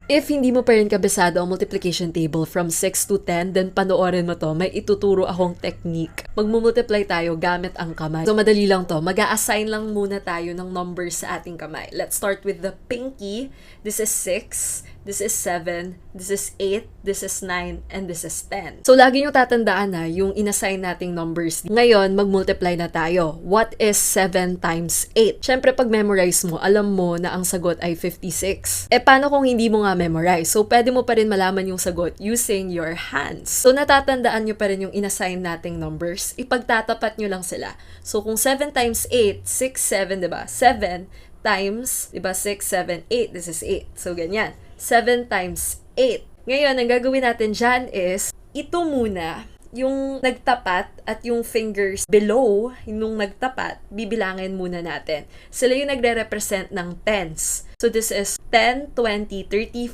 If hindi mo pa rin kabisado ang multiplication table from 6 to 10, then panoorin mo to. May ituturo akong technique. Magmumultiply tayo gamit ang kamay. So, madali lang to. Mag-a-assign lang muna tayo ng numbers sa ating kamay. Let's start with the pinky. This is 6. This is 7. This is 8. This is 9. And this is 10. So, lagi nyo tatandaan na yung inassign nating numbers. Ngayon, mag-multiply na tayo. What is 7 times 8? Siyempre, pag memorize mo, alam mo na ang sagot ay 56. Paano kung hindi mo nga memorize? So, pwede mo pa rin malaman yung sagot using your hands. So, natatandaan nyo pa rin yung inassign nating numbers. Ipagtatapat nyo lang sila. So, kung 7 times 8, 6, 7, diba? 7 times, diba? 6, 7, 8. This is 8. So, ganyan. 7 times 8. Ngayon, ang gagawin natin dyan is, ito muna, yung nagtapat at yung fingers below nung nagtapat, bibilangin muna natin. Sila yung nagre-represent ng tens. So, this is 10, 20, 30,